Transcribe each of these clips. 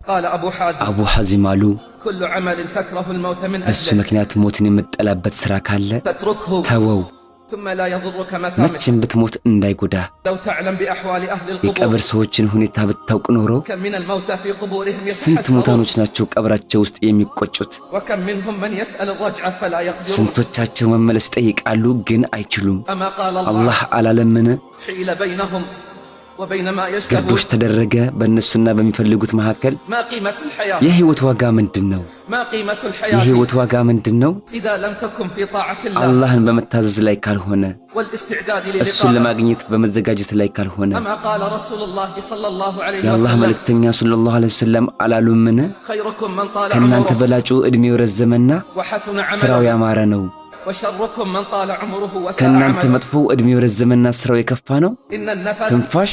قال أبو حازم قالوا كل عمل تكره الموت من بس مكنيات موتن የምትጠላበት ስራ ካለ ተወው ثم لا يضرك መቼም ብትሞት እንዳይጎዳ لو تعلم بأحوال أهل القبور የቀብር ሰዎችን ሁኔታ ብታውቅ ኖሮ كم من الموتى في قبورهم ስንት ሙታኖች ናቸው ቀብራቸው ውስጥ የሚቆጩት وكم منهم من يسأل الرجعة فلا يقدرون ስንቶቻቸው መመለስ ጠይቃሉ ግን አይችሉም أما قال الله አላለምን حيل بينهم وبين ما ግርዶሽ يشتهون ተደረገ በእነሱና በሚፈልጉት መካከል ما قيمة الحياة የህይወት ዋጋ ምንድነው ما قيمة الحياة የህይወት ዋጋ ምንድነው إذا لم تكن في طاعة الله አላህን በመታዘዝ ላይ ካልሆነ والاستعداد እሱን للقاء ለማግኘት በመዘጋጀት ላይ ካልሆነ أما قال رسول الله صلى الله عليه የአላህ وسلم መልእክተኛ ሰለላሁ ዐለይሂ ወሰለም አላሉምን خيركم من طال ከናንተ عمره በላጩ እድሜው ረዘመና وحسن ስራው عمله ያማረ ነው وشركم من طال عمره وساء ከናንተ عمله መጥፎ እድሜው ረዘመና ስራው የከፋ ነው إن النفس ትንፋሽ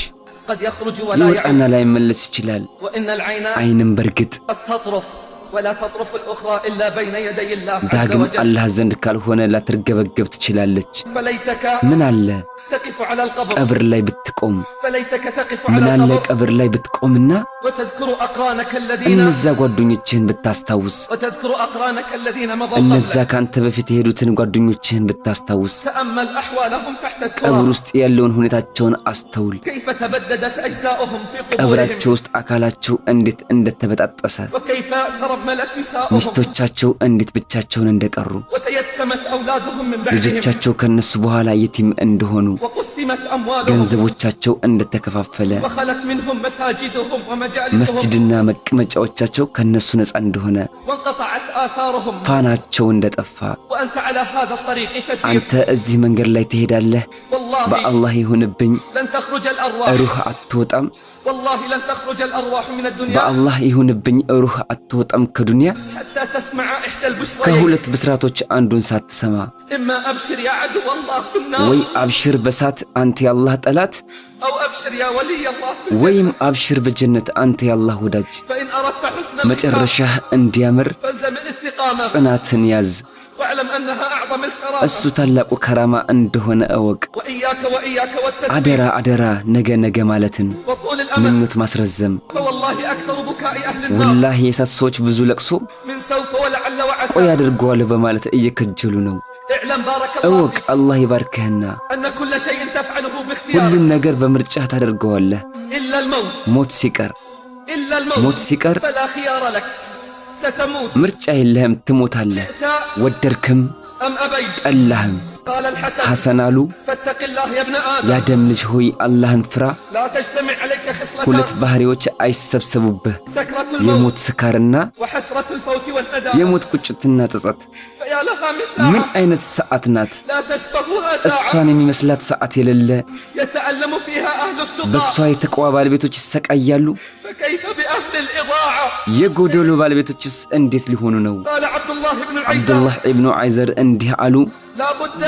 قد يخرج ولا ይወጣና يعود ላይ መለስ ይችላል وإن العين አይንም በርግጥ قد تطرف ولا تطرف الأخرى إلا بين يدي الله عز ዳግም وجل አላህ ዘንድ ካልሆነ ላትርገበገብ ትችላለች فليتك ምን አለ تقف على القبر ቀብር ላይ ብትቆም فليتك تقف ምን على አለ القبر ቀብር ላይ ብትቆምና وتذكر أقرانك الذين እነዛ ጓደኞችህን ብታስታውስ وتذكر أقرانك الذين مضوا እነዛ قبلك ካንተ በፊት የሄዱትን ጓደኞችህን ብታስታውስ تأمل أحوالهم تحت ቀብር التراب ውስጥ ያለውን ሁኔታቸውን አስተውል كيف تبددت أجزاؤهم في قبورهم ቀብራቸው ውስጥ አካላቸው እንዴት እንደተበጣጠሰ وكيف ترملت نساؤهم ሚስቶቻቸው እንዴት ብቻቸውን እንደቀሩ وتيتمت أولادهم من بعدهم ልጆቻቸው ከነሱ በኋላ የቲም እንደሆኑ وقسمت أموالهم ገንዘቦቻቸው እንደተከፋፈለ وخلت منهم مساجدهم ومجالسهم መስጂድና መቀመጫዎቻቸው ከነሱ ነፃ እንደሆነ وانقطعت آثارهم ፋናቸው እንደጠፋ وأنت على هذا الطريق تسير አንተ እዚህ መንገድ ላይ ትሄዳለህ والله በአላህ ይሁንብኝ لن تخرج الأرواح ሩህ አትወጣም والله لن تخرج الأرواح من الدنيا በአላህ ይሁንብኝ ሩህ አትወጣም ከዱንያ حتى تسمع إحدى البشرين ከሁለት ብስራቶች አንዱን ሳትሰማ إما أبشر يا عدو الله بالنار ወይ አብሽር በሳት አንተ የአላህ ጠላት أو أبشر يا ولي الله ወይም አብሽር በጀነት አንተ የአላህ ወዳጅ فإن أردت حسن መጨረሻህ እንዲያምር فالزم الاستقامة ጽናትን ያዝ واعلم أنها أعظم الكرامة እሱ ታላቁ ከራማ እንደሆነ እወቅ وإياك والتسبيح አደራ አደራ ነገ ማለትን وطول الأمل ምኞት ማስረዘም فوالله أكثر بكاء أهل النار ወላሂ የሳት ሰዎች ብዙ ለቅሶ من سوف ولعل وعسى ቆይ አድርገዋል በማለት እየከጀሉ ነው اعلم بارك الله እወቅ አላህ ይባርክህና أن كل شيء تفعله ሁሉም باختيارك ነገር በምርጫህ ታደርገዋለህ إلا الموت ሞት ሲቀር إلا ሞት الموت ሲቀር فلا خيار لك ستموت ምርጫ የለህም ትሞታለህ شئت ወደድክም أم أبيت ጠላህም قال الحسن ሐሰን አሉ فاتق الله يا ابن آدم ያደም ልጅ ሆይ አላህን ፍራ لا تجتمع عليك ሁለት خصلتان ባህሪዎች አይሰብሰቡብህ سكرة الموت የሞት ስካርና وحسرة الفوت والندى የሞት ቁጭትና ጸጸት فيا لها من ምን ساعة አይነት ሰዓት ናት لا تشبهها ساعة እሷን የሚመስላት ሰዓት የሌለ يتألم فيها أهل በሷ التقى የተቋዋ ባለቤቶች ይሰቃያሉ فكيف بأهل الإضاعة የጎደሉ ባለቤቶችስ እንዴት ሊሆኑ ነው قال عبد الله بن العيسى አብዱላህ ኢብኑ አይዘር እንዲህ አሉ لا بد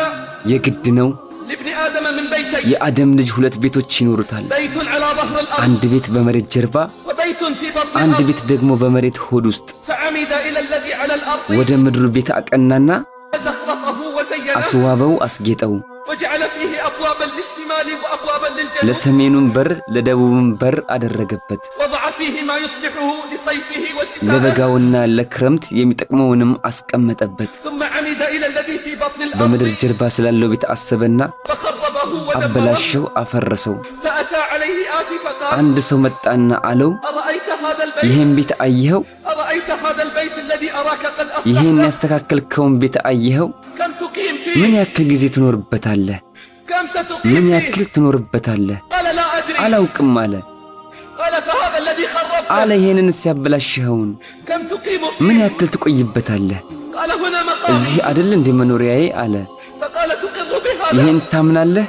የግድ ነው لابن آدم من بيتين የአደም ልጅ ሁለት ቤቶች ይኖሩታል بيت على ظهر الأرض አንድ ቤት በመሬት ጀርባ وبيت في بطن አንድ الأرض ቤት ደግሞ በመሬት ሆድ ውስጥ فعمد إلى الذي على الأرض ወደ ምድሩ ቤት አቀናና فزخرفه وزينه አስዋበው አስጌጠው وجعل فيه أبوابا للشمال وأبوابا للجنوب ለሰሜኑም በር ለደቡብም በር አደረገበት وضع فيه ما يصلحه لصيفه وشتائه ለበጋውና ለክረምት የሚጠቅመውንም አስቀመጠበት ثم عمد إلى الذي في بطن الأرض በምድር ጀርባ ስላለው ቤት አሰበና فخربه ودمره አበላሸው አፈረሰው فأتى عليه آتي فقال አንድ ሰው መጣና አለው أرأيت هذا البيت ይሄን ቤት አየኸው أرأيت هذا البيت الذي أراك قد ይሄን أصلحته ያስተካከልከውን ቤት አየኸው كم تقيم ምን فيه ያክል ጊዜ ትኖርበታለህ كم ستقيم ምን فيه ያክል ትኖርበታለህ قال لا أدري አላውቅም አለ قال فهذا الذي خربته አለ ይሄንን ሲያበላሽኸውን كم تقيم ምን فيه ያክል ትቆይበታለህ قال هنا مقام እዚህ አይደል እንደ መኖሪያዬ አለ فقال تقر بهذا ይሄን ታምናለህ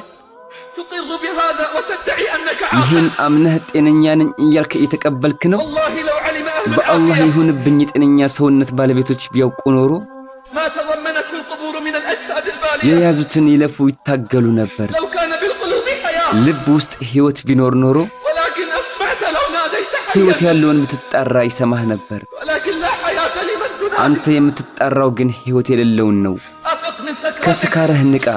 تقر بهذا وتدعي أنك عاقل ይሄን አምነህ ጤነኛ ነኝ እያልክ እየተቀበልክ ነው والله لو علم أهل በአላህ العافية ይሁንብኝ ጤነኛ ሰውነት ባለቤቶች ቢያውቁ ኖሮ ما تضمنته القبور من الأجساد البالية የያዙትን ይለፉ ይታገሉ ነበር لو كان بالقلوب حياة ልብ ውስጥ ህይወት ቢኖር ኖሮ ولكن أسمعت لو ناديت ህይወት حيا ያለውን ብትጣራ ይሰማህ ነበር ولكن لا حياة لمن تنادي አንተ የምትጣራው ግን ህይወት የሌለውን ነው أفق من سكرتك ከስካርህ ንቃ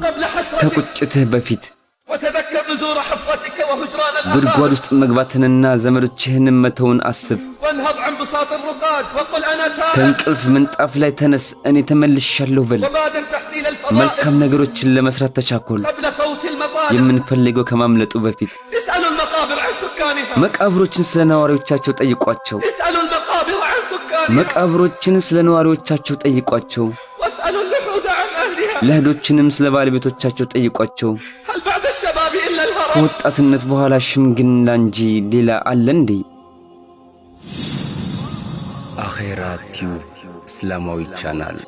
قبل حسرتك ከቁጭትህ በፊት وتذكر نزور حفرتك وهجران ጉድጓድ الأقارب ውስጥ መግባትንና ዘመዶችህን መተውን አስብ وانهض عن بساط الرقاد وقل أنا تائب ከእንቅልፍ ምንጣፍ ላይ ተነስ እኔ ተመልሻለሁ በል وبادر تحصيل الفضائل መልካም ነገሮችን ለመስራት ተቻኮል قبل فوت المطالب የምንፈልገው ከማምለጡ በፊት اسألوا المقابر عن سكانها መቃብሮችን ስለ ነዋሪዎቻቸው ጠይቋቸው اسألوا المقابر عن سكانها መቃብሮችን ስለ ነዋሪዎቻቸው ጠይቋቸው واسألوا اللحود عن أهلها ለህዶችንም ስለ ባለቤቶቻቸው ጠይቋቸው هل بعد الشباب إلا الهرم ከወጣትነት በኋላ ሽምግልና እንጂ ሌላ አለ እንዴ አኺራ ቲዩብ እስላማዊ ቻናል